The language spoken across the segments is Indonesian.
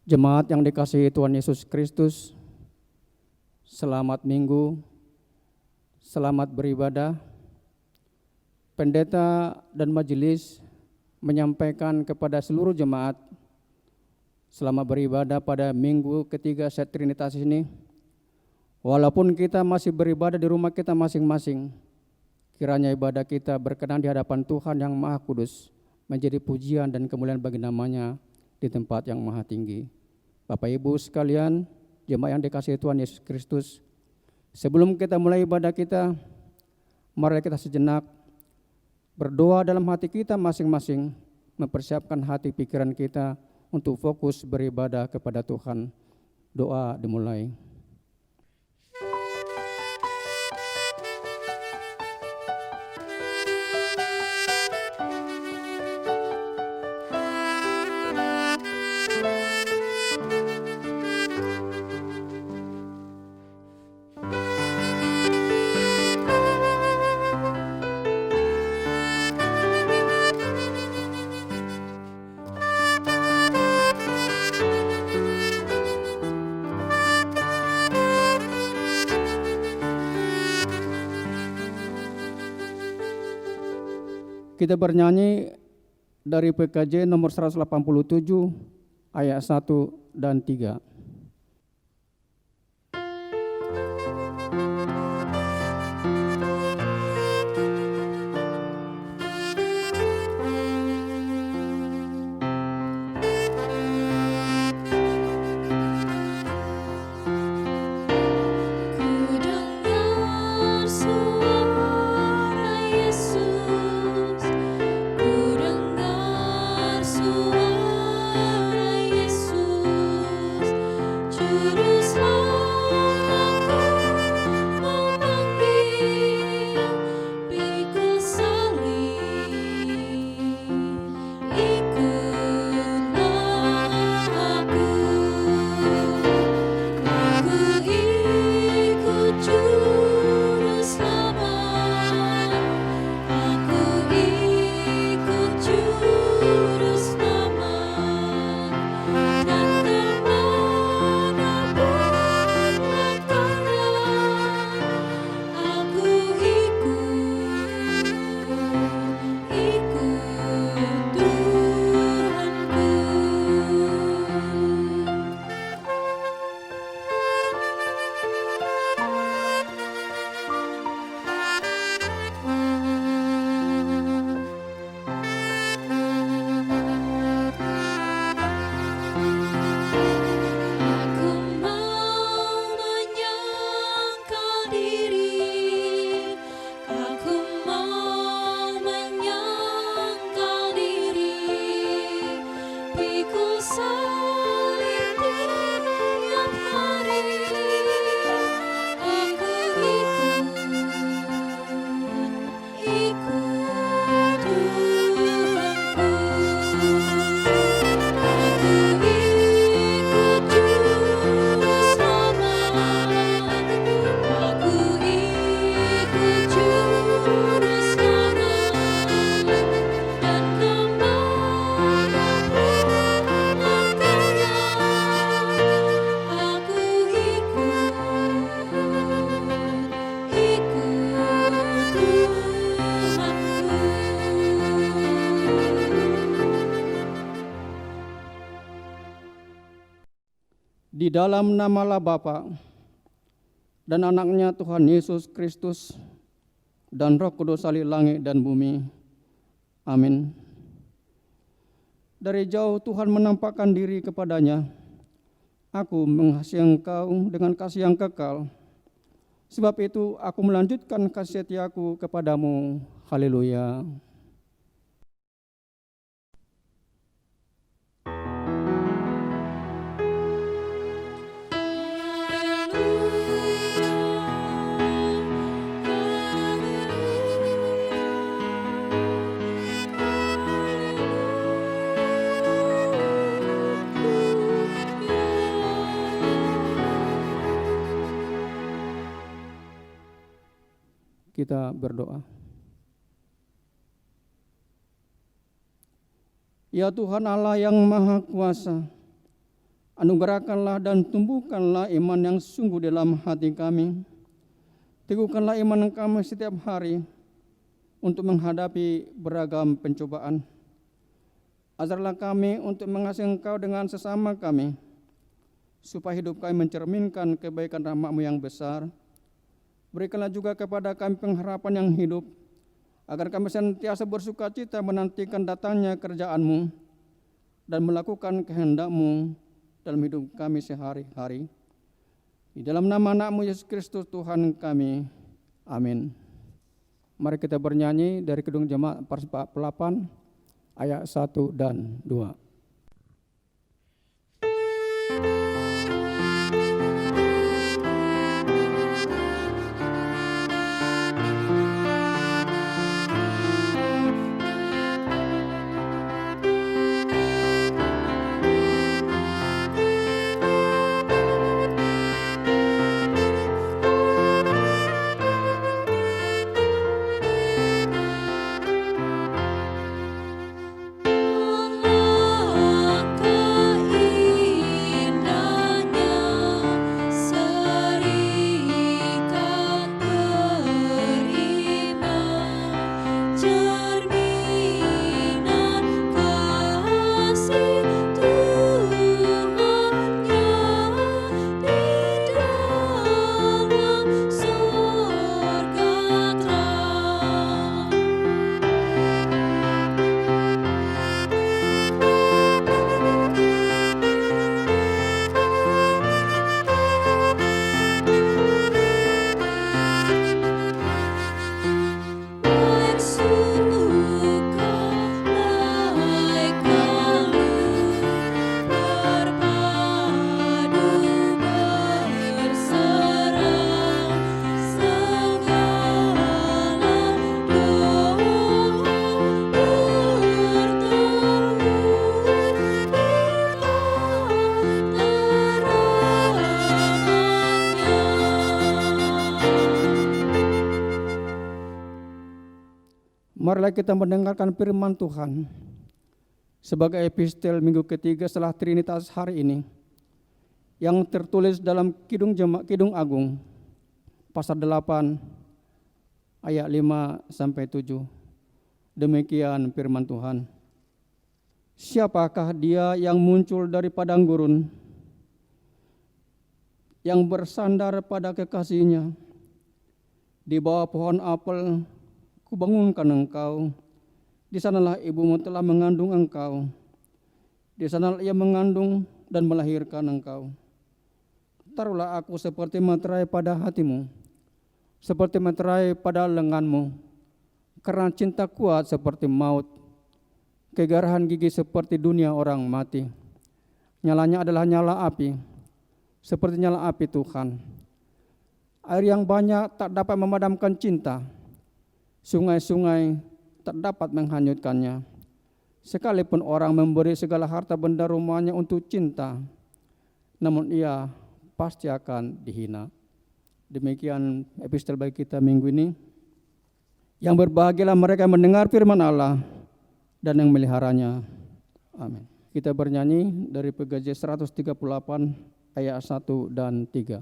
Jemaat yang dikasihi Tuhan Yesus Kristus, selamat Minggu, selamat beribadah. Pendeta dan majelis menyampaikan kepada seluruh jemaat selama beribadah pada minggu ketiga set Trinitas ini, walaupun kita masih beribadah di rumah kita masing-masing, kiranya ibadah kita berkenan di hadapan Tuhan yang Maha Kudus, menjadi pujian dan kemuliaan bagi namanya di tempat yang maha tinggi. Bapak Ibu sekalian, jemaat yang dikasihi Tuhan Yesus Kristus, sebelum kita mulai ibadah kita, mari kita sejenak berdoa dalam hati kita masing-masing, mempersiapkan hati pikiran kita untuk fokus beribadah kepada Tuhan. Doa dimulai. Kita bernyanyi dari PKJ nomor 187 ayat 1 dan 3. Di dalam namalah Bapa dan anaknya Tuhan Yesus Kristus dan Roh Kudus salih langit dan bumi. Amin. Dari jauh Tuhan menampakkan diri kepadanya. Aku mengasihi engkau dengan kasih yang kekal. Sebab itu aku melanjutkan kasih setiaku kepadamu. Haleluya. Kita berdoa. Ya Tuhan Allah yang Maha Kuasa, anugerahkanlah dan tumbuhkanlah iman yang sungguh dalam hati kami. Teguhkanlah iman kami setiap hari untuk menghadapi beragam pencobaan. Ajarlah kami untuk mengasihi Engkau dengan sesama kami, supaya hidup kami mencerminkan kebaikan rahmat-Mu yang besar. Berikanlah juga kepada kami pengharapan yang hidup, agar kami senantiasa bersukacita menantikan datangnya kerjaan-Mu dan melakukan kehendak-Mu dalam hidup kami sehari-hari. Di dalam nama anak-Mu Yesus Kristus Tuhan kami. Amin. Mari kita bernyanyi dari Kidung Jemaat 48 ayat 1 dan 2. Marilah kita mendengarkan firman Tuhan sebagai epistel minggu ketiga setelah Trinitas hari ini, yang tertulis dalam Kidung Agung pasal 8 ayat 5-7. Demikian firman Tuhan. Siapakah dia yang muncul dari padang gurun, yang bersandar pada kekasihnya? Di bawah pohon apel kubangunkan engkau, di sanalah ibumu telah mengandung engkau, di sanalah ia mengandung dan melahirkan engkau. Taruhlah aku seperti materai pada hatimu, seperti materai pada lenganmu, karena cinta kuat seperti maut, kegarahan gigi seperti dunia orang mati. Nyalanya adalah nyala api, seperti nyala api Tuhan. Air yang banyak tak dapat memadamkan cinta, sungai-sungai tak dapat menghanyutkannya. Sekalipun orang memberi segala harta benda rumahnya untuk cinta, namun ia pasti akan dihina. Demikian epistel bagi kita minggu ini. Yang berbahagialah mereka yang mendengar firman Allah dan yang meliharanya. Amin. Kita bernyanyi dari PGJ 138 ayat 1 dan 3.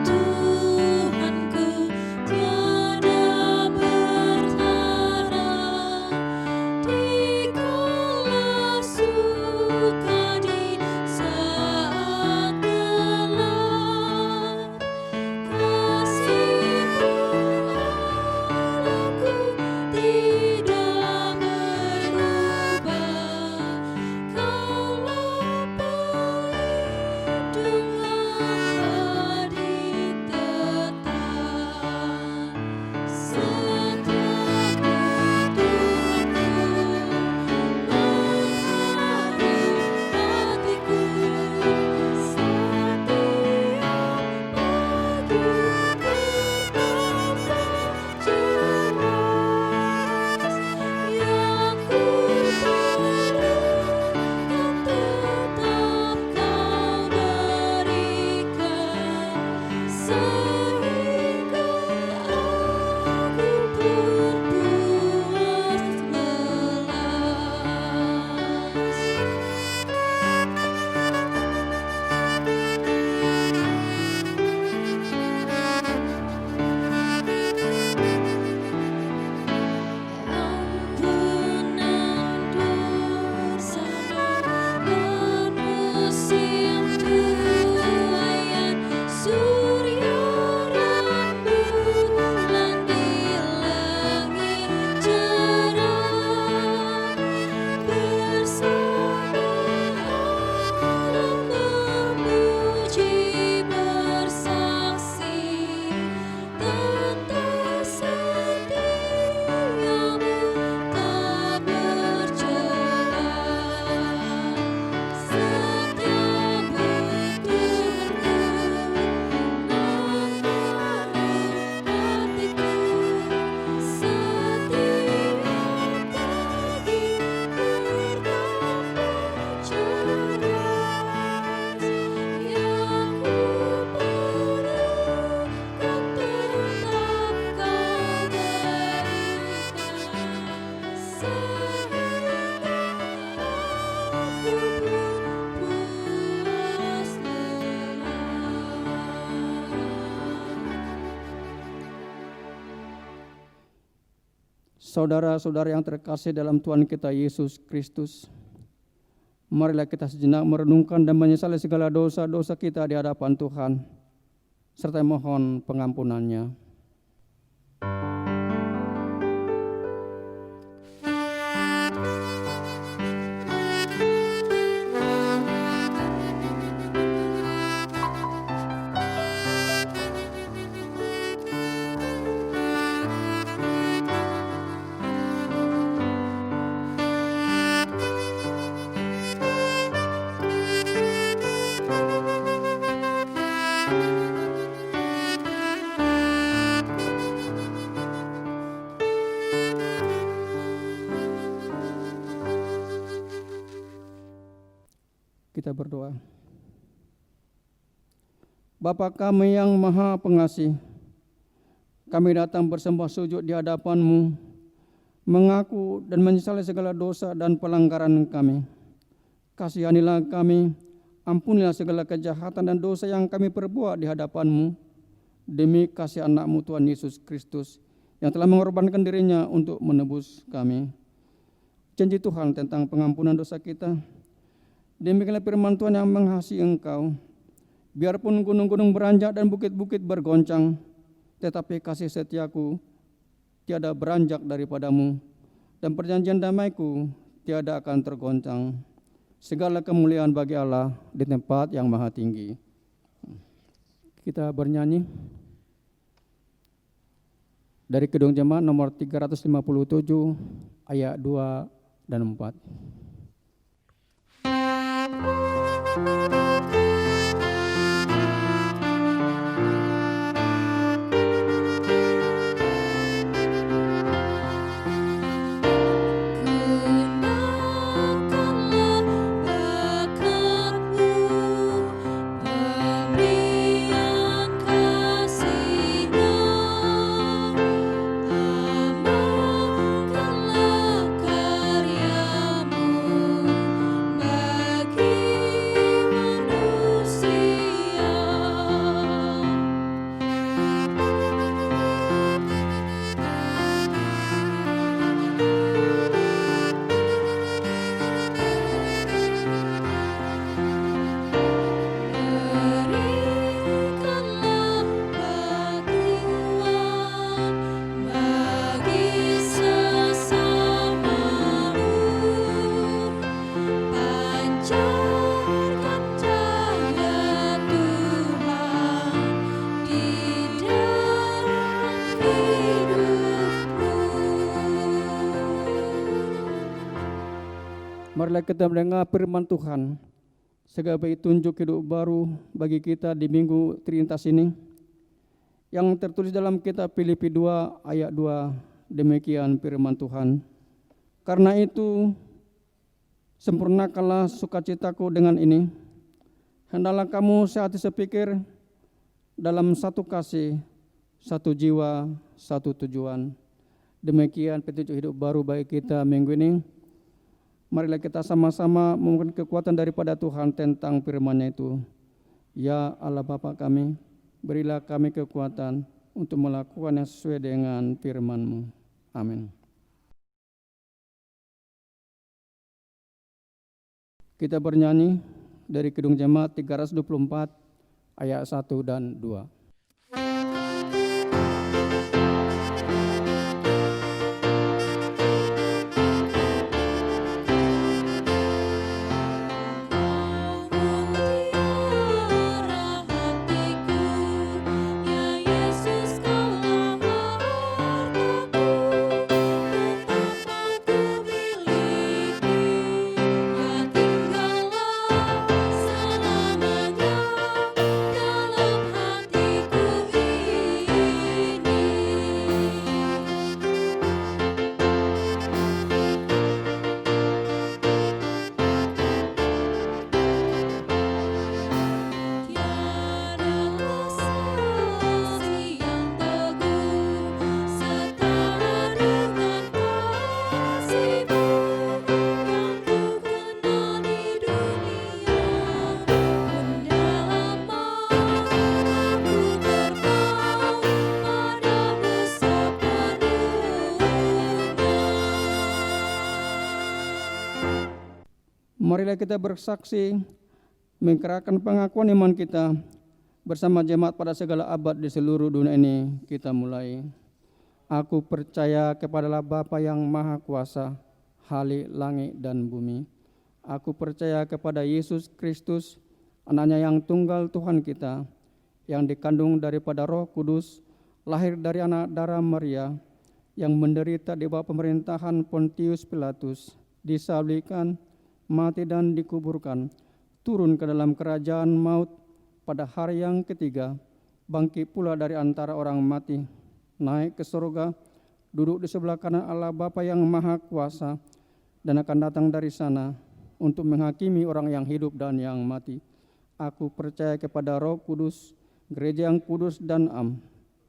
Tuhanku tiada bertara. saudara-saudara yang terkasih dalam Tuhan kita Yesus Kristus, marilah kita sejenak merenungkan dan menyesali segala dosa-dosa kita di hadapan Tuhan, serta mohon pengampunannya. Kita berdoa. Bapa kami yang Maha Pengasih, kami datang bersembah sujud di hadapan-Mu, mengaku dan menyesali segala dosa dan pelanggaran kami. Kasihanilah kami, ampunilah segala kejahatan dan dosa yang kami perbuat di hadapan-Mu, demi kasih anak-Mu Tuhan Yesus Kristus, yang telah mengorbankan dirinya untuk menebus kami. Janji Tuhan tentang pengampunan dosa kita, demikianlah firman Tuhan yang mengasihi Engkau. Biarpun gunung-gunung beranjak dan bukit-bukit bergoncang, tetapi kasih setiaku tiada beranjak daripadamu, dan perjanjian damaiku tiada akan tergoncang. Segala kemuliaan bagi Allah di tempat yang maha tinggi. Kita bernyanyi dari Kidung Jemaat nomor 357 ayat 2 dan 4. Marilah kita mendengar firman Tuhan sebagai tunjuk hidup baru bagi kita di Minggu Trinitas ini, yang tertulis dalam kitab Filipi 2 ayat 2. Demikian firman Tuhan. Karena itu, sempurnakanlah sukacitaku dengan ini. Hendaklah kamu sehati sepikir, dalam satu kasih, satu jiwa, satu tujuan. Demikian petunjuk hidup baru bagi kita minggu ini. Marilah kita sama-sama memohon kekuatan daripada Tuhan tentang firman-Nya itu. Ya Allah Bapa kami, berilah kami kekuatan untuk melakukan yang sesuai dengan firman-Mu. Amin. Kita bernyanyi dari Kidung Jemaat 324 ayat 1 dan 2. Selamanya dalam hati. Marilah kita bersaksi, menggerakkan pengakuan iman kita bersama jemaat pada segala abad di seluruh dunia ini. Kita mulai. Aku percaya kepada Allah Bapa yang Maha Kuasa, Khalik langit dan bumi. Aku percaya kepada Yesus Kristus, anaknya yang tunggal Tuhan kita, yang dikandung daripada Roh Kudus, lahir dari anak darah Maria, yang menderita di bawah pemerintahan Pontius Pilatus, disalibkan, mati dan dikuburkan, turun ke dalam kerajaan maut, pada hari yang ketiga, bangkit pula dari antara orang mati, naik ke surga, duduk di sebelah kanan Allah Bapa yang Maha Kuasa, dan akan datang dari sana untuk menghakimi orang yang hidup dan yang mati. Aku percaya kepada Roh Kudus, gereja yang kudus dan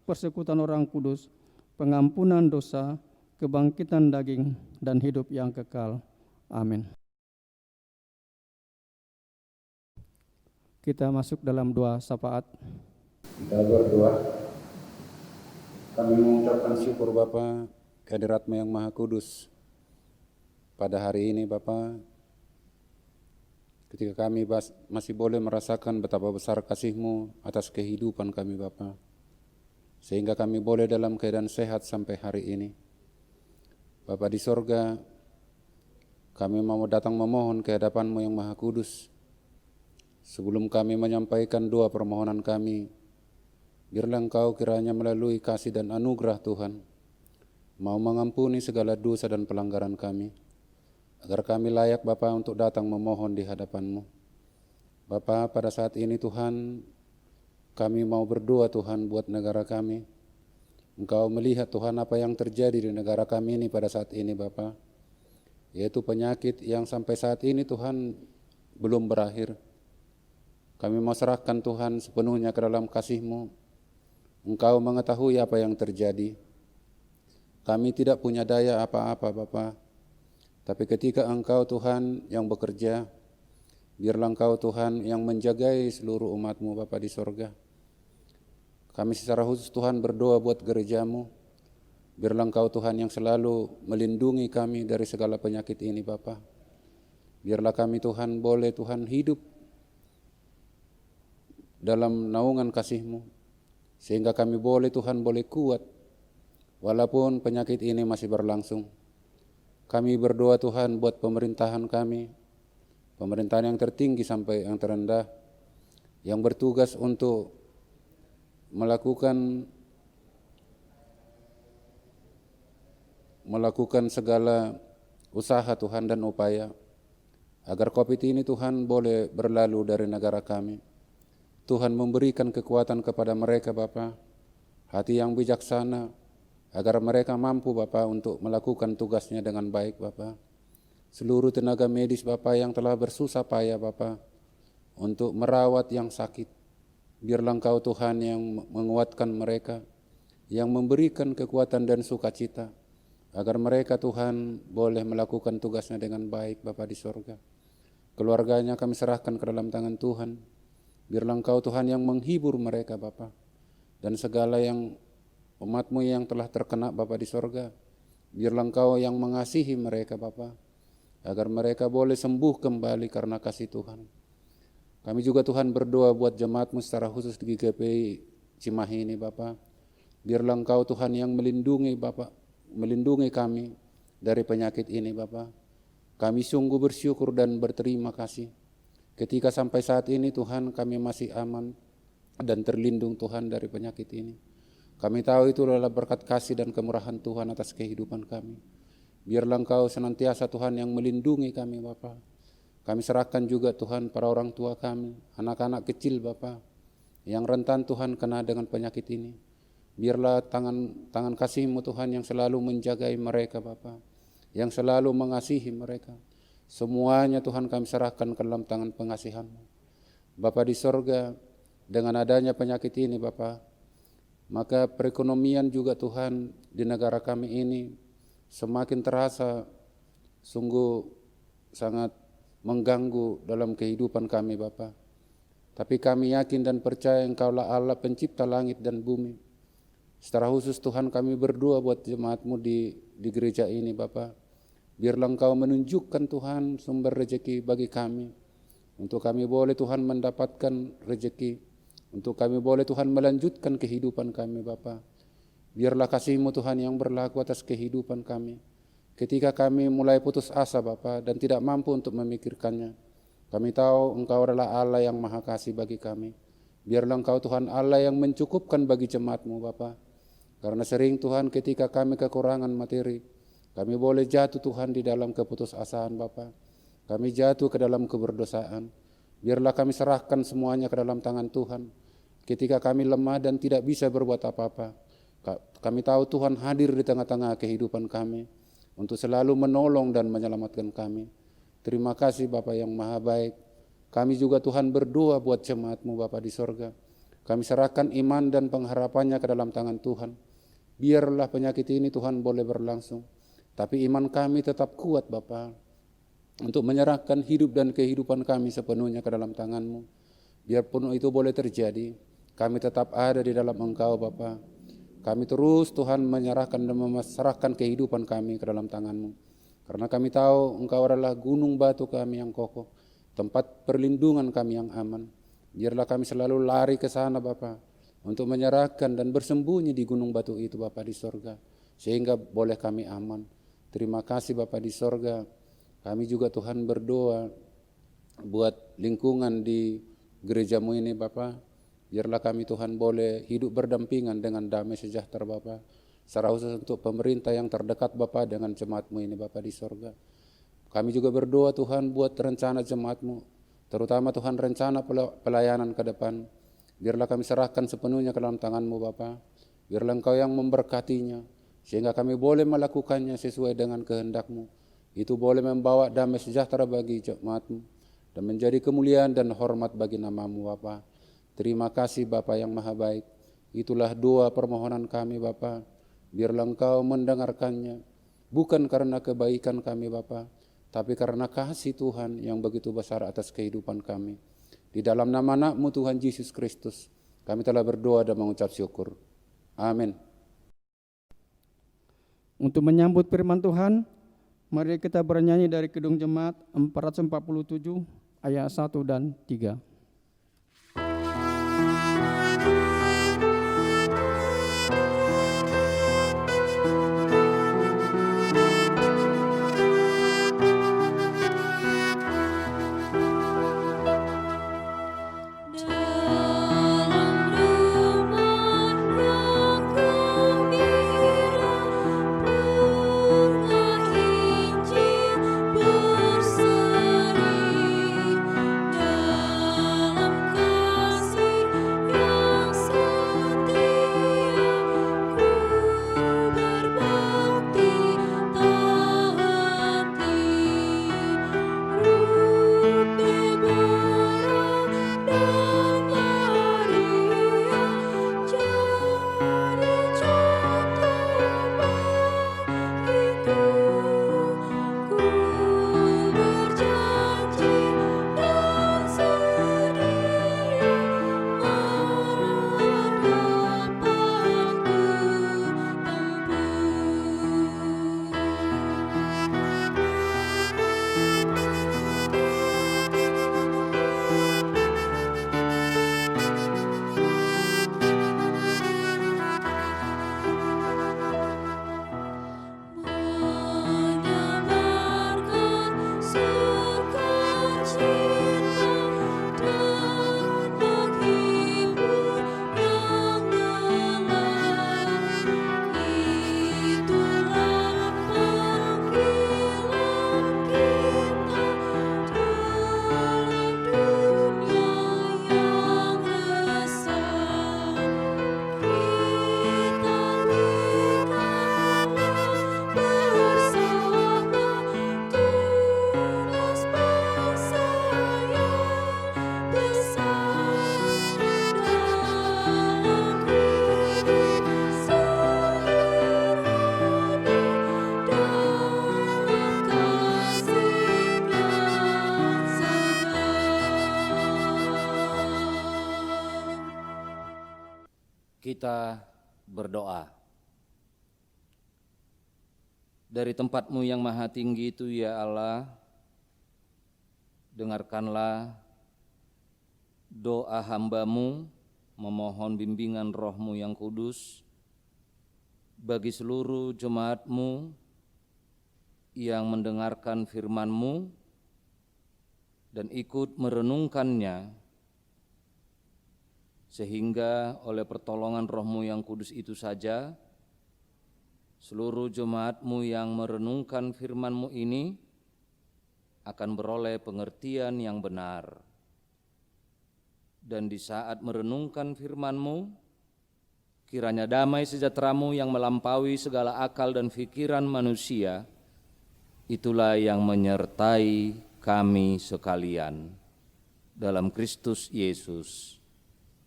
persekutuan orang kudus, pengampunan dosa, kebangkitan daging, dan hidup yang kekal. Amin. Kita masuk dalam doa syafaat. Kita berdoa. Kami mengucapkan syukur Bapa kehadirat-Mu yang Maha Kudus. Pada hari ini Bapa, ketika kami masih boleh merasakan betapa besar kasih-Mu atas kehidupan kami Bapa, sehingga kami boleh dalam keadaan sehat sampai hari ini. Bapa di sorga, kami mau datang memohon ke hadapan-Mu yang Maha Kudus. Sebelum kami menyampaikan doa permohonan kami, biarlah Engkau kiranya melalui kasih dan anugerah Tuhan, mau mengampuni segala dosa dan pelanggaran kami, agar kami layak Bapa untuk datang memohon di hadapan-Mu. Bapa, pada saat ini Tuhan, kami mau berdoa Tuhan buat negara kami. Engkau melihat Tuhan apa yang terjadi di negara kami ini pada saat ini Bapa, yaitu penyakit yang sampai saat ini Tuhan belum berakhir. Kami mau serahkan Tuhan sepenuhnya ke dalam kasih-Mu. Engkau mengetahui apa yang terjadi. Kami tidak punya daya apa-apa Bapa, tapi ketika Engkau Tuhan yang bekerja, biarlah Engkau Tuhan yang menjagai seluruh umat-Mu Bapa di sorga. Kami secara khusus Tuhan berdoa buat gereja-Mu. Biarlah Engkau Tuhan yang selalu melindungi kami dari segala penyakit ini Bapa. Biarlah kami Tuhan boleh Tuhan hidup dalam naungan kasih-Mu, sehingga kami boleh Tuhan boleh kuat walaupun penyakit ini masih berlangsung. Kami berdoa Tuhan buat pemerintahan kami, pemerintahan yang tertinggi sampai yang terendah, yang bertugas untuk melakukan segala usaha Tuhan dan upaya agar COVID ini Tuhan boleh berlalu dari negara kami. Tuhan memberikan kekuatan kepada mereka Bapa, hati yang bijaksana, agar mereka mampu Bapa untuk melakukan tugasnya dengan baik Bapa. Seluruh tenaga medis Bapa yang telah bersusah payah Bapa untuk merawat yang sakit, biarlah Engkau Tuhan yang menguatkan mereka, yang memberikan kekuatan dan sukacita, agar mereka Tuhan boleh melakukan tugasnya dengan baik Bapa di sorga. Keluarganya kami serahkan ke dalam tangan Tuhan. Biarlah Engkau Tuhan yang menghibur mereka Bapa, dan segala yang umat-Mu yang telah terkena Bapa di sorga, biarlah Engkau yang mengasihi mereka Bapa, agar mereka boleh sembuh kembali karena kasih Tuhan. Kami juga Tuhan berdoa buat jemaat-Mu secara khusus di GKPI Cimahi ini Bapa. Biarlah Engkau Tuhan yang melindungi Bapa, melindungi kami dari penyakit ini Bapa. Kami sungguh bersyukur dan berterima kasih ketika sampai saat ini Tuhan kami masih aman dan terlindung Tuhan dari penyakit ini. Kami tahu itu adalah berkat kasih dan kemurahan Tuhan atas kehidupan kami. Biarlah Engkau senantiasa Tuhan yang melindungi kami Bapa. Kami serahkan juga Tuhan para orang tua kami, anak-anak kecil Bapa, yang rentan Tuhan kena dengan penyakit ini. Biarlah tangan kasih-Mu Tuhan yang selalu menjagai mereka Bapa, yang selalu mengasihi mereka. Semuanya Tuhan kami serahkan ke dalam tangan pengasihan-Mu. Bapa di sorga, dengan adanya penyakit ini Bapa, maka perekonomian juga Tuhan di negara kami ini semakin terasa sungguh sangat mengganggu dalam kehidupan kami Bapa. Tapi kami yakin dan percaya Engkaulah Allah pencipta langit dan bumi. Secara khusus Tuhan kami berdoa buat jemaat-Mu di gereja ini Bapa. Biarlah Engkau menunjukkan Tuhan sumber rezeki bagi kami, untuk kami boleh Tuhan mendapatkan rezeki, untuk kami boleh Tuhan melanjutkan kehidupan kami Bapa. Biarlah kasih-Mu Tuhan yang berlaku atas kehidupan kami. Ketika kami mulai putus asa Bapa dan tidak mampu untuk memikirkannya, kami tahu Engkau adalah Allah yang maha kasih bagi kami. Biarlah Engkau Tuhan Allah yang mencukupkan bagi jemaat-Mu Bapa. Karena sering Tuhan ketika kami kekurangan materi, kami boleh jatuh Tuhan di dalam keputusasaan Bapa. Kami jatuh ke dalam keberdosaan. Biarlah kami serahkan semuanya ke dalam tangan Tuhan. Ketika kami lemah dan tidak bisa berbuat apa-apa, kami tahu Tuhan hadir di tengah-tengah kehidupan kami untuk selalu menolong dan menyelamatkan kami. Terima kasih Bapa yang maha baik. Kami juga Tuhan berdoa buat jemaat-Mu Bapa di sorga. Kami serahkan iman dan pengharapannya ke dalam tangan Tuhan. Biarlah penyakit ini Tuhan boleh berlangsung, tapi iman kami tetap kuat Bapa, untuk menyerahkan hidup dan kehidupan kami sepenuhnya ke dalam tangan-Mu. Biarpun itu boleh terjadi, kami tetap ada di dalam Engkau Bapa. Kami terus Tuhan menyerahkan dan memasrahkan kehidupan kami ke dalam tangan-Mu. Karena kami tahu Engkau adalah gunung batu kami yang kokoh, tempat perlindungan kami yang aman. Biarlah kami selalu lari ke sana Bapa, untuk menyerahkan dan bersembunyi di gunung batu itu Bapa di sorga, sehingga boleh kami aman. Terima kasih Bapa di sorga. Kami juga Tuhan berdoa buat lingkungan di gereja-Mu ini Bapa. Biarlah kami Tuhan boleh hidup berdampingan dengan damai sejahtera Bapa. Secara khusus untuk pemerintah yang terdekat Bapa dengan jemaat-Mu ini Bapa di sorga. Kami juga berdoa Tuhan buat rencana jemaat-Mu, terutama Tuhan rencana pelayanan ke depan. Biarlah kami serahkan sepenuhnya ke dalam tangan-Mu Bapa. Biarlah Engkau yang memberkatinya, sehingga kami boleh melakukannya sesuai dengan kehendak-Mu. Itu boleh membawa damai sejahtera bagi jemaat-Mu dan menjadi kemuliaan dan hormat bagi nama-Mu Bapa. Terima kasih Bapa yang maha baik. Itulah doa permohonan kami Bapa. Biarlah Engkau mendengarkannya, bukan karena kebaikan kami Bapa, tapi karena kasih Tuhan yang begitu besar atas kehidupan kami. Di dalam nama anak-Mu Tuhan Yesus Kristus, kami telah berdoa dan mengucap syukur. Amin. Untuk menyambut firman Tuhan, mari kita bernyanyi dari Kidung Jemaat 447 ayat 1 dan 3. Kita berdoa. Dari tempat-Mu yang maha tinggi itu ya Allah, dengarkanlah doa hamba-Mu memohon bimbingan Roh-Mu yang kudus bagi seluruh jemaat-Mu yang mendengarkan firman-Mu dan ikut merenungkannya, sehingga oleh pertolongan Roh-Mu yang kudus itu saja, seluruh jemaat-Mu yang merenungkan firman-Mu ini akan beroleh pengertian yang benar. Dan di saat merenungkan firman-Mu, kiranya damai sejahtera-Mu yang melampaui segala akal dan pikiran manusia, itulah yang menyertai kami sekalian. Dalam Kristus Yesus.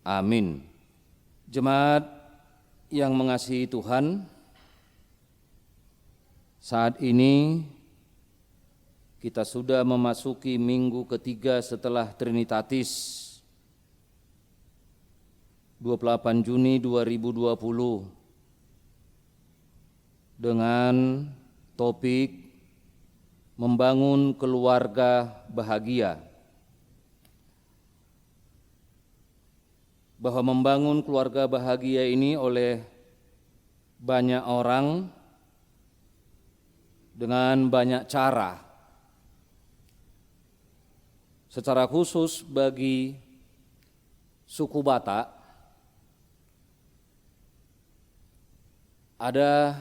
Amin. Jemaat yang mengasihi Tuhan, saat ini kita sudah memasuki minggu ketiga setelah Trinitatis, 28 Juni 2020, dengan topik membangun keluarga bahagia. Bahwa membangun keluarga bahagia ini oleh banyak orang dengan banyak cara. Secara khusus bagi suku Batak, ada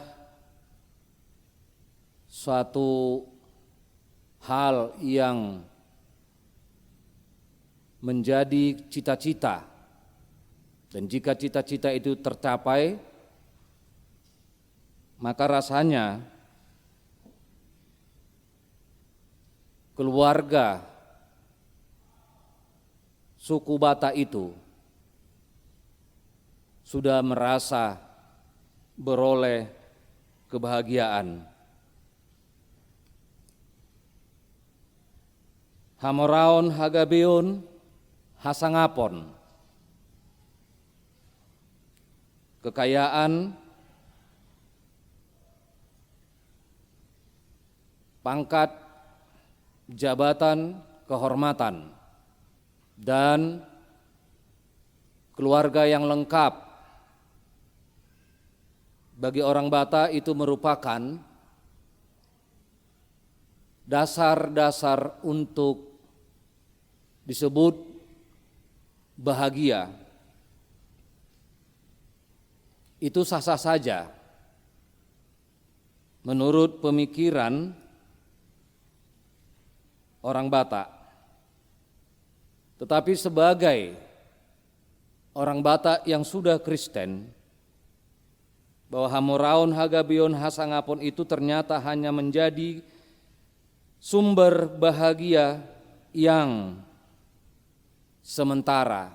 suatu hal yang menjadi cita-cita, dan jika cita-cita itu tercapai, maka rasanya keluarga suku Batak itu sudah merasa beroleh kebahagiaan. Hamoraon hagabeon hasangapon. Kekayaan, pangkat, jabatan, kehormatan, dan keluarga yang lengkap bagi orang Batak itu merupakan dasar-dasar untuk disebut bahagia. Itu sah-sah saja menurut pemikiran orang Batak. Tetapi sebagai orang Batak yang sudah Kristen, bahwa hamoraon hagabeon hasangapon itu ternyata hanya menjadi sumber bahagia yang sementara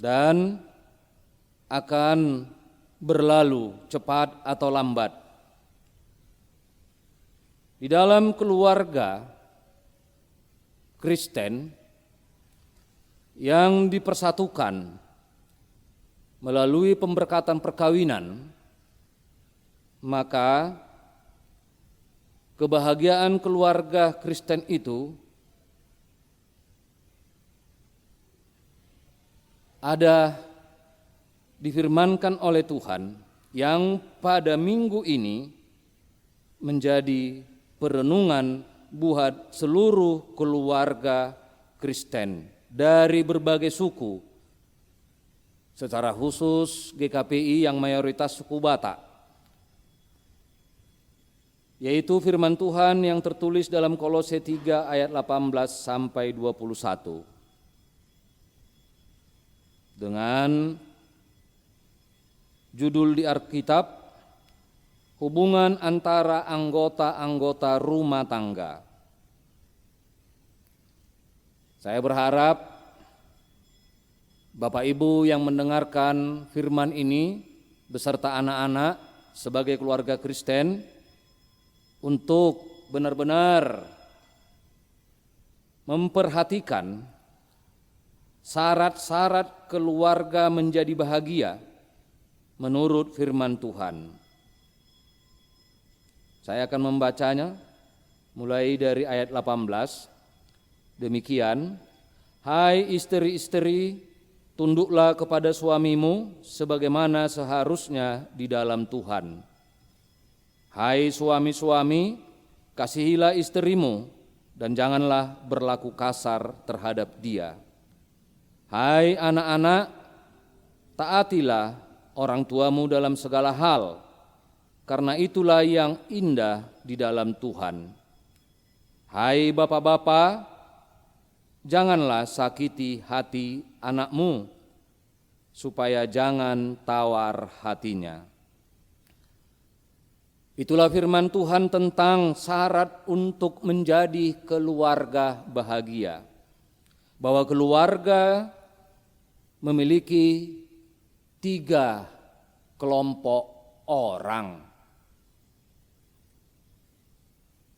dan akan berlalu cepat atau lambat. Di dalam keluarga Kristen yang dipersatukan melalui pemberkatan perkawinan, maka kebahagiaan keluarga Kristen itu ada difirmankan oleh Tuhan yang pada minggu ini menjadi perenungan buat seluruh keluarga Kristen dari berbagai suku, secara khusus GKPI yang mayoritas suku Batak, yaitu firman Tuhan yang tertulis dalam Kolose 3 ayat 18 sampai 21 dengan judul di Alkitab, hubungan antara anggota-anggota rumah tangga. Saya berharap Bapak Ibu yang mendengarkan firman ini beserta anak-anak sebagai keluarga Kristen untuk benar-benar memperhatikan syarat-syarat keluarga menjadi bahagia menurut firman Tuhan. Saya akan membacanya mulai dari ayat 18. Demikian, hai istri-istri, tunduklah kepada suamimu sebagaimana seharusnya di dalam Tuhan. Hai suami-suami, kasihilah istrimu dan janganlah berlaku kasar terhadap dia. Hai anak-anak, taatilah orang tuamu dalam segala hal, karena itulah yang indah di dalam Tuhan. Hai bapak-bapak, janganlah sakiti hati anakmu, supaya jangan tawar hatinya. Itulah firman Tuhan tentang syarat untuk menjadi keluarga bahagia. Bahwa keluarga memiliki 3 kelompok orang.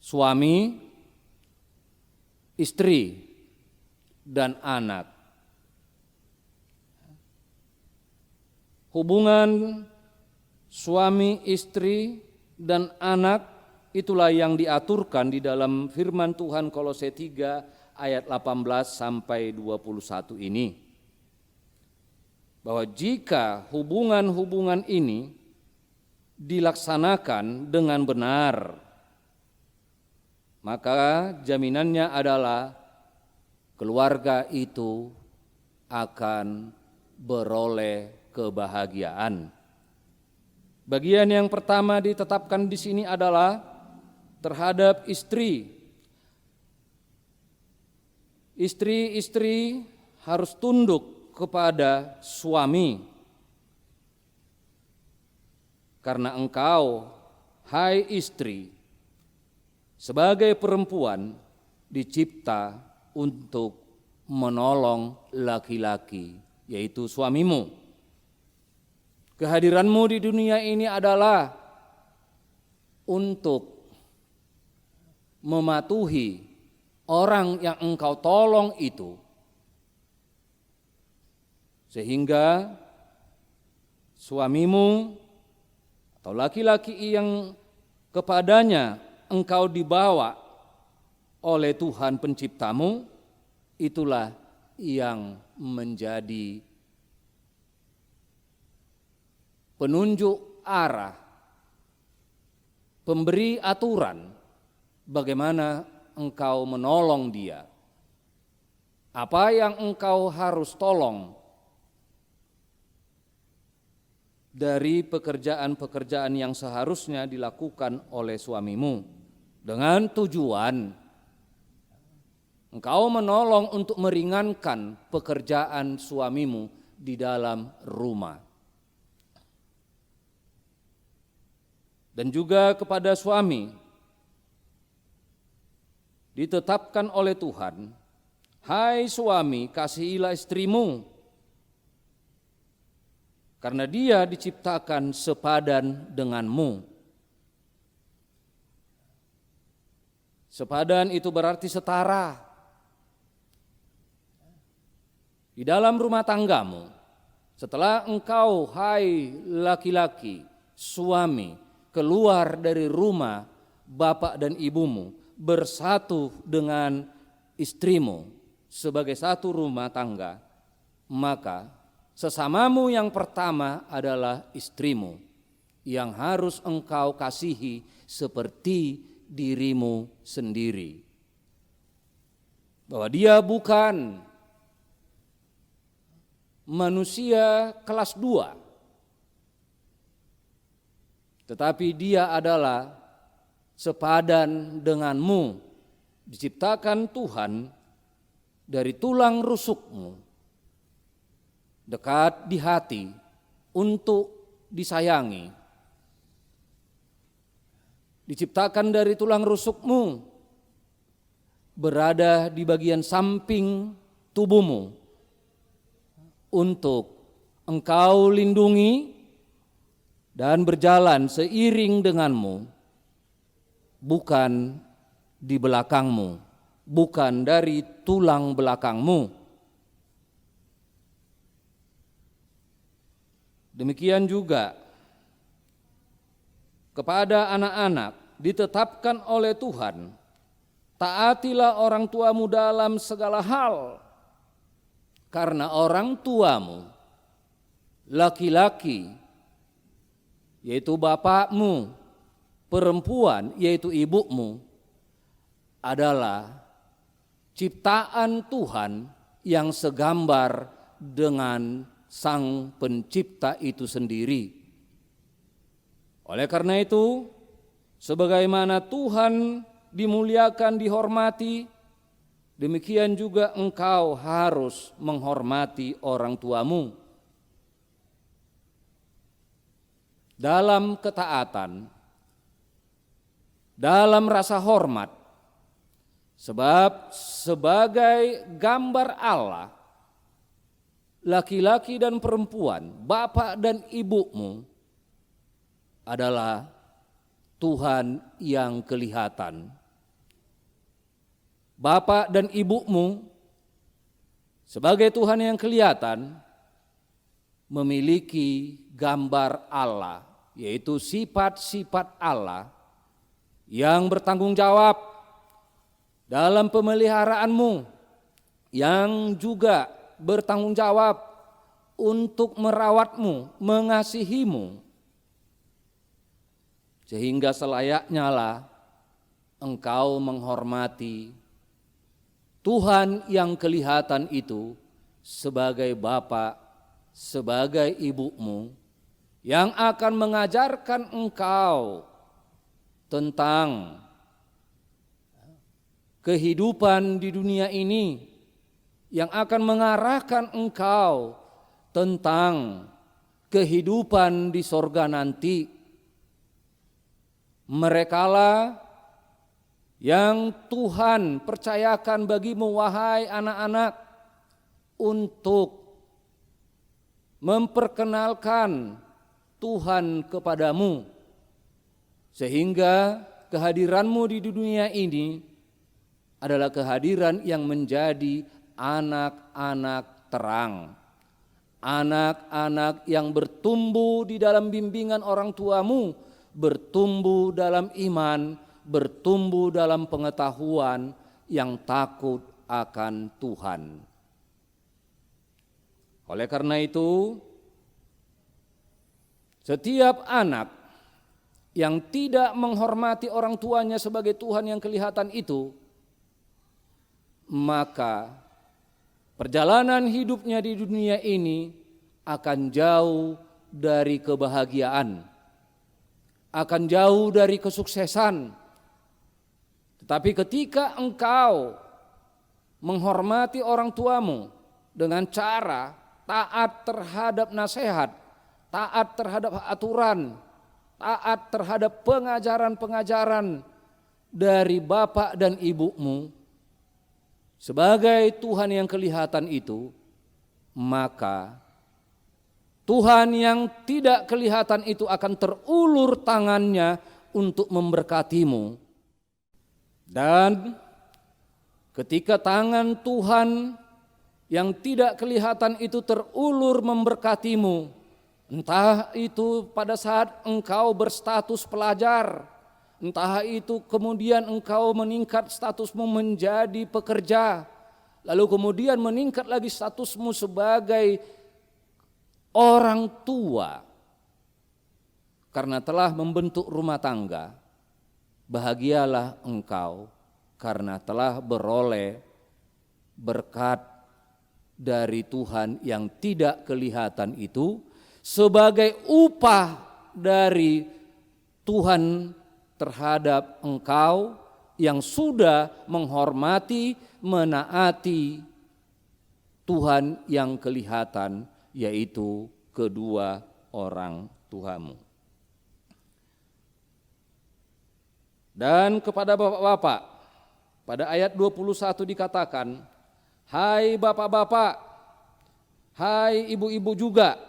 Suami, istri, dan anak. Hubungan suami, istri, dan anak itulah yang diaturkan di dalam firman Tuhan Kolose 3 ayat 18 sampai 21 ini. Bahwa jika hubungan-hubungan ini dilaksanakan dengan benar, maka jaminannya adalah keluarga itu akan beroleh kebahagiaan. Bagian yang pertama ditetapkan di sini adalah terhadap istri. Istri-istri harus tunduk kepada suami. Karena engkau, hai istri, sebagai perempuan dicipta untuk menolong laki-laki, yaitu suamimu. Kehadiranmu di dunia ini adalah untuk mematuhi orang yang engkau tolong itu, sehingga suamimu atau laki-laki yang kepadanya engkau dibawa oleh Tuhan penciptamu, itulah yang menjadi penunjuk arah, pemberi aturan bagaimana engkau menolong dia. Apa yang engkau harus tolong dari pekerjaan-pekerjaan yang seharusnya dilakukan oleh suamimu, dengan tujuan engkau menolong untuk meringankan pekerjaan suamimu di dalam rumah. Dan juga kepada suami ditetapkan oleh Tuhan, hai suami, kasihilah istrimu, karena dia diciptakan sepadan denganmu. Sepadan itu berarti setara. Di dalam rumah tanggamu, setelah engkau, hai laki-laki, suami, keluar dari rumah bapak dan ibumu, bersatu dengan istrimu sebagai satu rumah tangga, maka sesamamu yang pertama adalah istrimu, yang harus engkau kasihi seperti dirimu sendiri. Bahwa dia bukan manusia kelas 2, tetapi dia adalah sepadan denganmu, diciptakan Tuhan dari tulang rusukmu, dekat di hati untuk disayangi. Diciptakan dari tulang rusukmu, berada di bagian samping tubuhmu untuk engkau lindungi dan berjalan seiring denganmu, bukan di belakangmu, bukan dari tulang belakangmu. Demikian juga kepada anak-anak ditetapkan oleh Tuhan, taatilah orang tuamu dalam segala hal, karena orang tuamu, laki-laki, yaitu bapakmu, perempuan, yaitu ibumu, adalah ciptaan Tuhan yang segambar dengan Sang Pencipta itu sendiri. Oleh karena itu, sebagaimana Tuhan dimuliakan, dihormati, demikian juga engkau harus menghormati orang tuamu dalam ketaatan, dalam rasa hormat, sebab sebagai gambar Allah, laki-laki dan perempuan, bapak dan ibumu adalah Tuhan yang kelihatan. Bapak dan ibumu sebagai Tuhan yang kelihatan memiliki gambar Allah, yaitu sifat-sifat Allah yang bertanggung jawab dalam pemeliharaanmu, yang juga bertanggung jawab untuk merawatmu, mengasihimu, sehingga selayaknya lah engkau menghormati Tuhan yang kelihatan itu sebagai Bapa, sebagai ibumu, yang akan mengajarkan engkau tentang kehidupan di dunia ini, yang akan mengarahkan engkau tentang kehidupan di sorga nanti. Merekalah yang Tuhan percayakan bagimu, wahai anak-anak, untuk memperkenalkan Tuhan kepadamu, sehingga kehadiranmu di dunia ini adalah kehadiran yang menjadi anak-anak terang, anak-anak yang bertumbuh di dalam bimbingan orang tuamu, bertumbuh dalam iman, bertumbuh dalam pengetahuan yang takut akan Tuhan. Oleh karena itu, setiap anak yang tidak menghormati orang tuanya sebagai Tuhan yang kelihatan itu, maka perjalanan hidupnya di dunia ini akan jauh dari kebahagiaan, akan jauh dari kesuksesan. Tetapi ketika engkau menghormati orang tuamu dengan cara taat terhadap nasihat, taat terhadap aturan, taat terhadap pengajaran-pengajaran dari bapak dan ibumu sebagai Tuhan yang kelihatan itu, maka Tuhan yang tidak kelihatan itu akan terulur tangannya untuk memberkatimu. Dan ketika tangan Tuhan yang tidak kelihatan itu terulur memberkatimu, entah itu pada saat engkau berstatus pelajar, entah itu kemudian engkau meningkat statusmu menjadi pekerja, lalu kemudian meningkat lagi statusmu sebagai orang tua karena telah membentuk rumah tangga, bahagialah engkau karena telah beroleh berkat dari Tuhan yang tidak kelihatan itu sebagai upah dari Tuhan terhadap engkau yang sudah menghormati, menaati Tuhan yang kelihatan, yaitu kedua orang tuamu. Dan kepada bapak-bapak, pada ayat 21 dikatakan, hai bapak-bapak, hai ibu-ibu juga,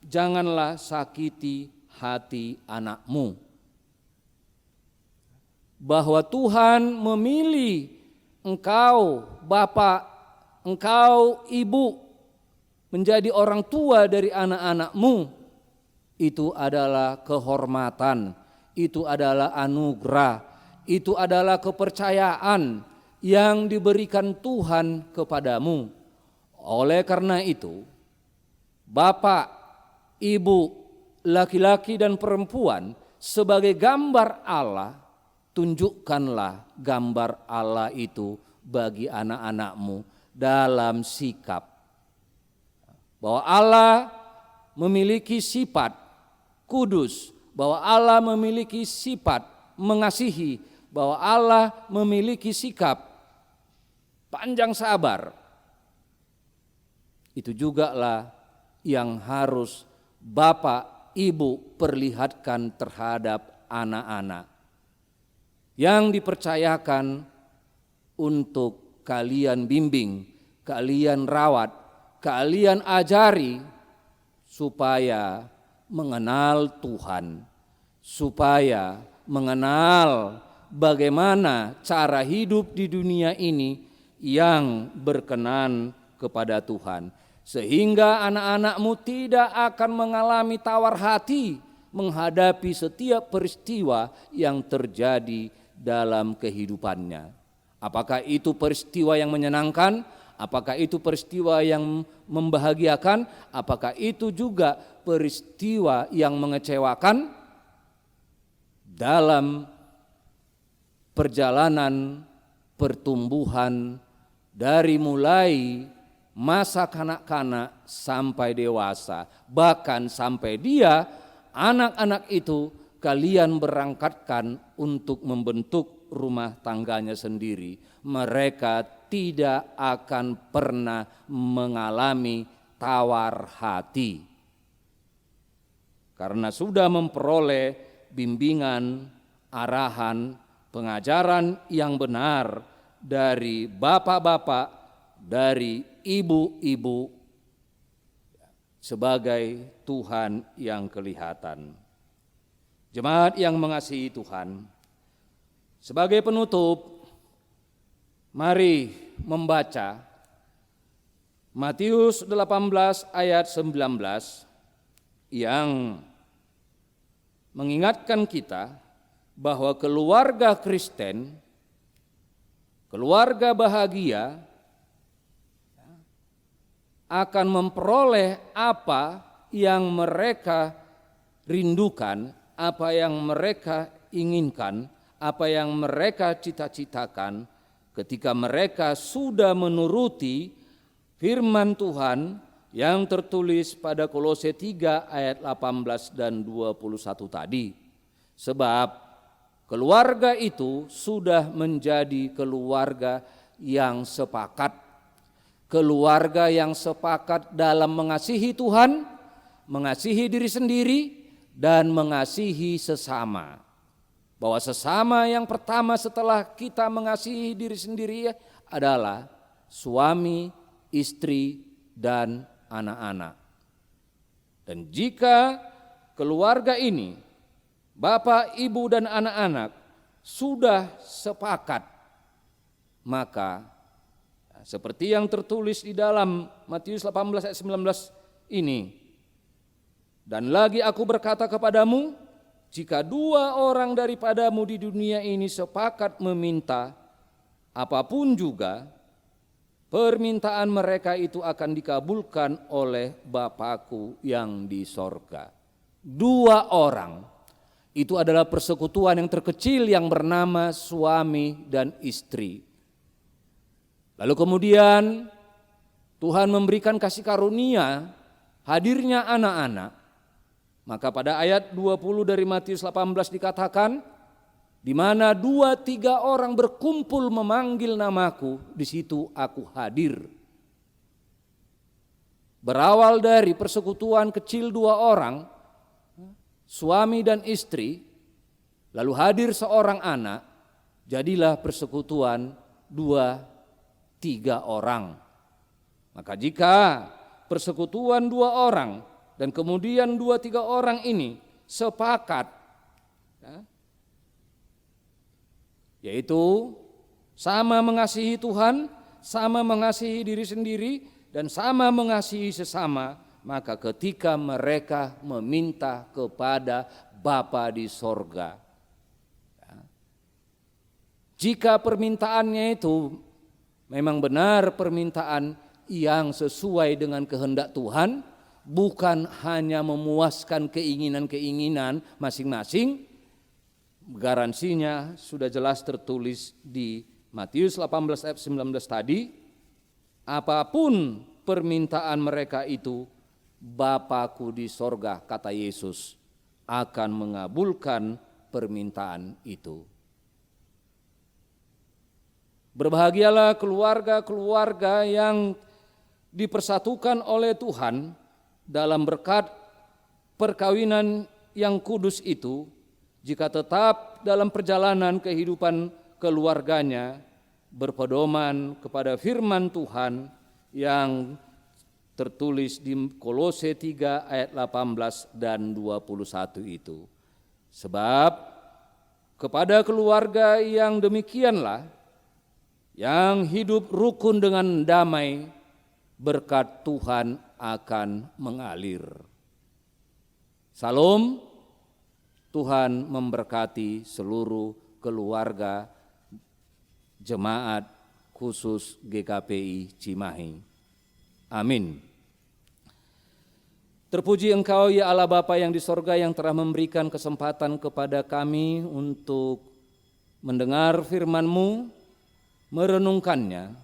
janganlah sakiti hati anakmu. Bahwa Tuhan memilih engkau bapak, engkau ibu, menjadi orang tua dari anak-anakmu, itu adalah kehormatan itu adalah anugerah, itu adalah kepercayaan yang diberikan Tuhan kepadamu. Oleh karena itu, Bapak, Ibu, laki-laki dan perempuan sebagai gambar Allah, tunjukkanlah gambar Allah itu bagi anak-anakmu dalam sikap. Bahwa Allah memiliki sifat kudus, bahwa Allah memiliki sifat mengasihi, bahwa Allah memiliki sikap panjang sabar. Itu jugalah yang harus Bapak, Ibu perlihatkan terhadap anak-anak yang dipercayakan untuk kalian bimbing, kalian rawat, kalian ajari supaya mengenal Tuhan, supaya mengenal bagaimana cara hidup di dunia ini yang berkenan kepada Tuhan. Sehingga anak-anakmu tidak akan mengalami tawar hati menghadapi setiap peristiwa yang terjadi dalam kehidupannya. Apakah itu peristiwa yang menyenangkan? Apakah itu peristiwa yang membahagiakan? Apakah itu juga peristiwa yang mengecewakan? Dalam perjalanan pertumbuhan dari mulai masa kanak-kanak sampai dewasa, bahkan sampai dia anak-anak itu kalian berangkatkan untuk membentuk rumah tangganya sendiri, mereka tidak akan pernah mengalami tawar hati karena sudah memperoleh bimbingan, arahan, pengajaran yang benar dari bapak-bapak, dari ibu-ibu sebagai Tuhan yang kelihatan. Jemaat yang mengasihi Tuhan, sebagai penutup, mari membaca Matius 18 ayat 19 yang mengingatkan kita bahwa keluarga Kristen, keluarga bahagia akan memperoleh apa yang mereka rindukan, apa yang mereka inginkan, apa yang mereka cita-citakan ketika mereka sudah menuruti firman Tuhan yang tertulis pada Kolose 3 ayat 18 dan 21 tadi. Sebab keluarga itu sudah menjadi keluarga yang sepakat. Keluarga yang sepakat dalam mengasihi Tuhan, mengasihi diri sendiri, dan mengasihi sesama. Bahwa sesama yang pertama setelah kita mengasihi diri sendiri adalah suami, istri, dan anak-anak. Dan jika keluarga ini, bapak, ibu, dan anak-anak sudah sepakat, maka seperti yang tertulis di dalam Matius 18 ayat 19 ini, dan lagi aku berkata kepadamu, jika dua orang daripadamu di dunia ini sepakat meminta apapun juga, permintaan mereka itu akan dikabulkan oleh Bapakku yang di sorga. Dua orang, itu adalah persekutuan yang terkecil yang bernama suami dan istri. Lalu kemudian Tuhan memberikan kasih karunia hadirnya anak-anak. Maka pada ayat 20 dari Matius 18 dikatakan, di mana 2-3 orang berkumpul memanggil namaku, di situ aku hadir. Berawal dari persekutuan kecil 2 orang, suami dan istri, lalu hadir seorang anak, jadilah persekutuan 2-3 orang. Maka jika persekutuan 2 orang dan kemudian 2-3 orang ini sepakat, yaitu sama mengasihi Tuhan, sama mengasihi diri sendiri, dan sama mengasihi sesama, maka ketika mereka meminta kepada Bapa di sorga, Jika permintaannya itu memang benar permintaan yang sesuai dengan kehendak Tuhan, bukan hanya memuaskan keinginan-keinginan masing-masing, garansinya sudah jelas tertulis di Matius 18 ayat 19 tadi, apapun permintaan mereka itu, Bapa-Ku di sorga, kata Yesus, akan mengabulkan permintaan itu. Berbahagialah keluarga-keluarga yang dipersatukan oleh Tuhan dalam berkat perkawinan yang kudus itu, jika tetap dalam perjalanan kehidupan keluarganya berpedoman kepada firman Tuhan yang tertulis di Kolose 3 ayat 18 dan 21 itu. Sebab kepada keluarga yang demikianlah, yang hidup rukun dengan damai, berkat Tuhan akan mengalir. Salam, Tuhan memberkati seluruh keluarga jemaat khusus GKPI Cimahi. Amin. Terpuji Engkau ya Allah Bapa yang di sorga, yang telah memberikan kesempatan kepada kami untuk mendengar firman-Mu, merenungkannya.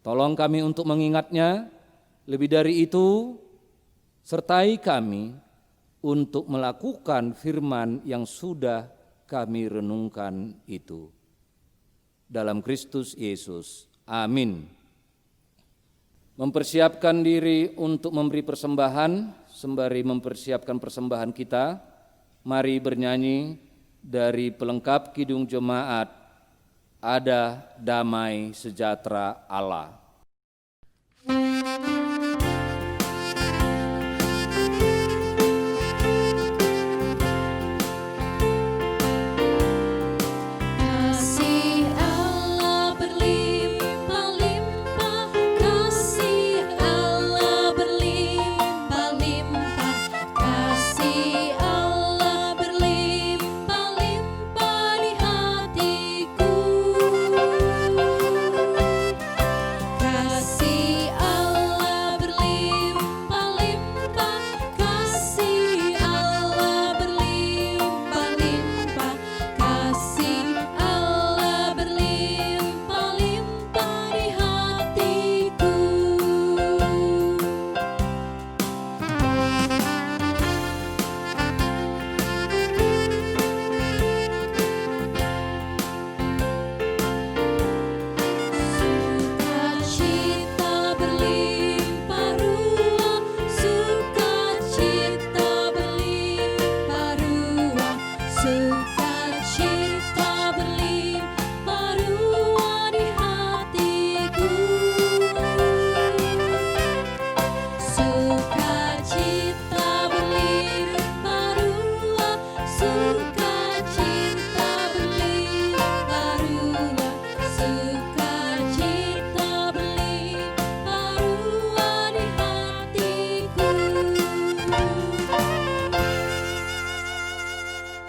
Tolong kami untuk mengingatnya. Lebih dari itu, sertai kami untuk melakukan firman yang sudah kami renungkan itu. Dalam Kristus Yesus. Amin. Mempersiapkan diri untuk memberi persembahan, sembari mempersiapkan persembahan kita, mari bernyanyi dari pelengkap Kidung Jemaat, Ada Damai Sejahtera Allah.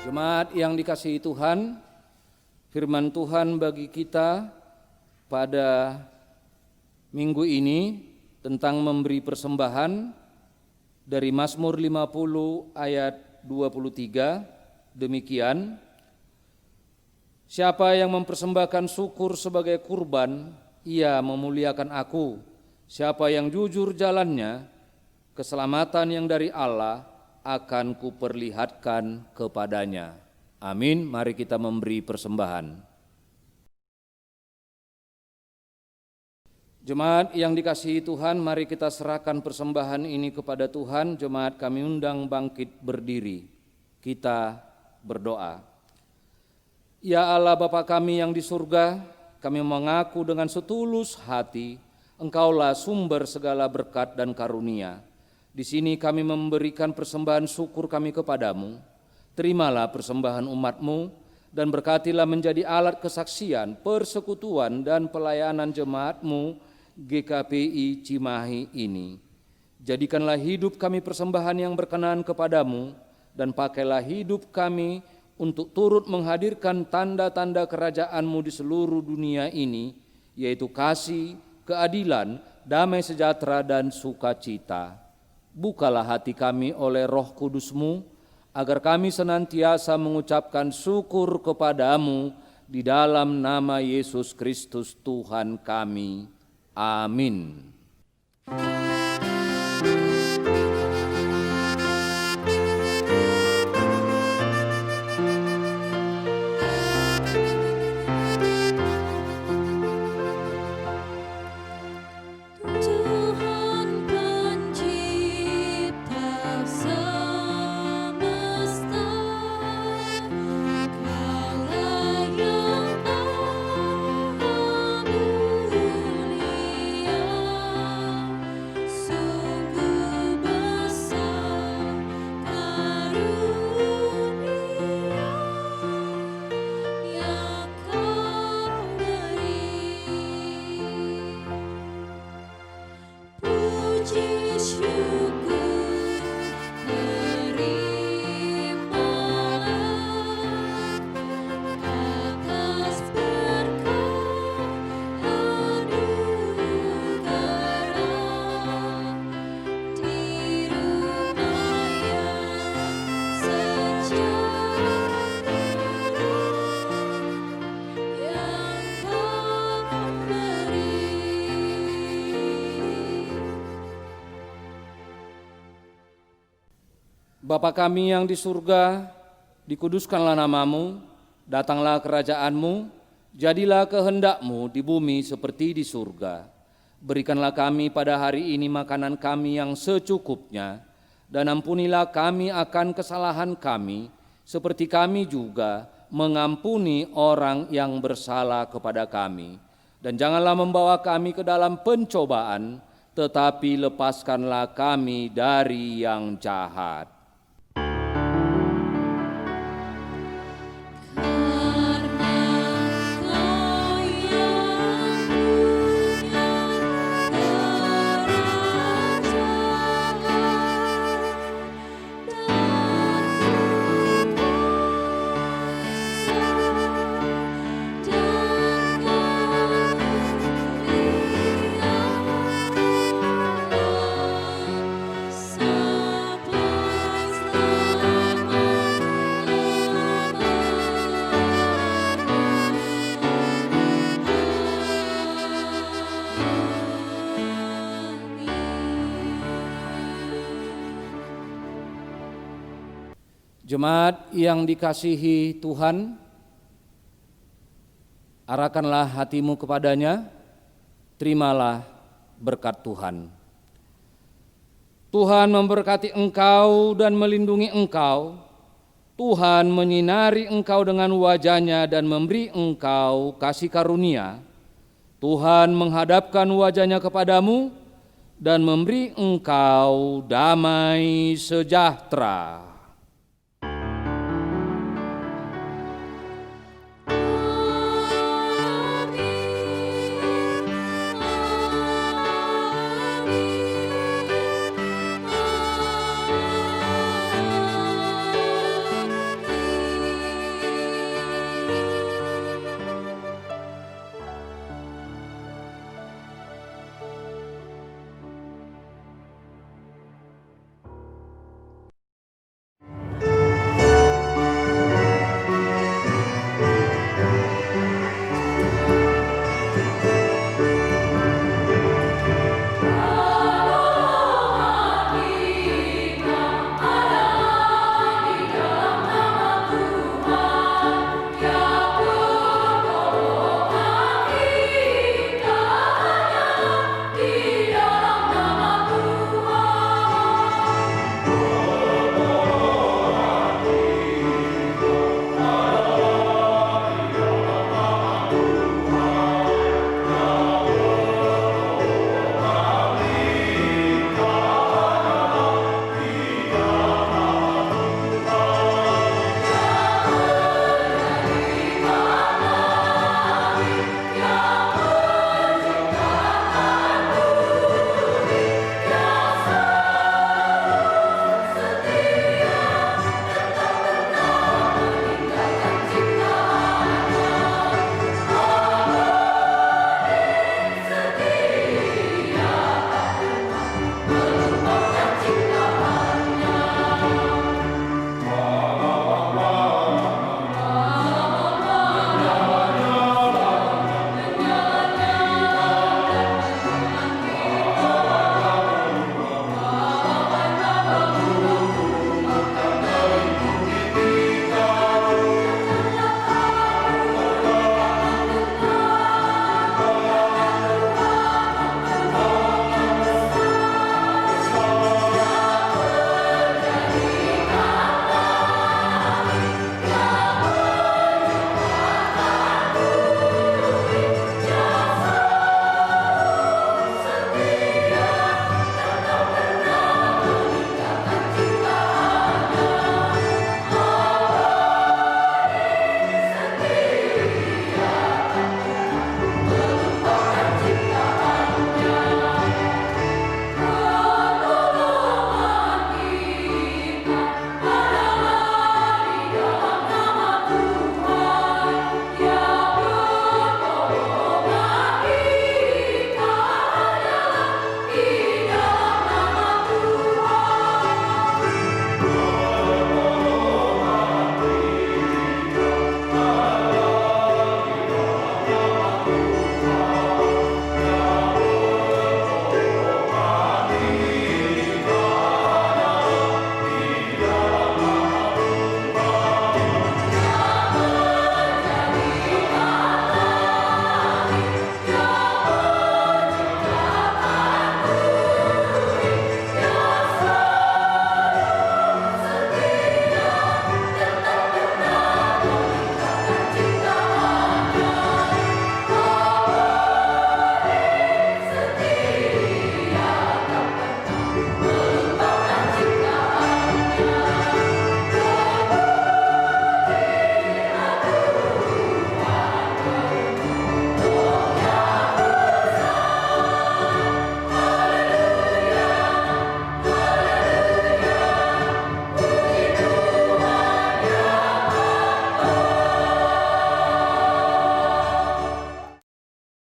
Jemaat yang dikasihi Tuhan, firman Tuhan bagi kita pada minggu ini tentang memberi persembahan dari Mazmur 50 ayat 23, demikian: siapa yang mempersembahkan syukur sebagai kurban, ia memuliakan aku. Siapa yang jujur jalannya, keselamatan yang dari Allah akan kuperlihatkan kepadanya. Amin. Mari kita memberi persembahan. Jemaat yang dikasihi Tuhan, mari kita serahkan persembahan ini kepada Tuhan. Jemaat kami undang bangkit berdiri. Kita berdoa. Ya Allah Bapa kami yang di surga, kami mengaku dengan setulus hati, Engkaulah sumber segala berkat dan karunia. Di sini kami memberikan persembahan syukur kami kepadamu. Terimalah persembahan umat-Mu dan berkatilah menjadi alat kesaksian, persekutuan dan pelayanan jemaat-Mu GKPI Cimahi ini. Jadikanlah hidup kami persembahan yang berkenan kepadamu, dan pakailah hidup kami untuk turut menghadirkan tanda-tanda kerajaan-Mu di seluruh dunia ini, yaitu kasih, keadilan, damai sejahtera, dan sukacita. Bukalah hati kami oleh Roh Kudus-Mu, agar kami senantiasa mengucapkan syukur kepadamu di dalam nama Yesus Kristus Tuhan kami. Amin. Bapa kami yang di surga, dikuduskanlah nama-Mu, datanglah kerajaan-Mu, jadilah kehendak-Mu di bumi seperti di surga. Berikanlah kami pada hari ini makanan kami yang secukupnya, dan ampunilah kami akan kesalahan kami, seperti kami juga mengampuni orang yang bersalah kepada kami. Dan janganlah membawa kami ke dalam pencobaan, tetapi lepaskanlah kami dari yang jahat. Jemaat yang dikasihi Tuhan, arahkanlah hatimu kepadanya, terimalah berkat Tuhan. Tuhan memberkati engkau dan melindungi engkau. Tuhan menyinari engkau dengan wajah-Nya dan memberi engkau kasih karunia. Tuhan menghadapkan wajah-Nya kepadamu dan memberi engkau damai sejahtera.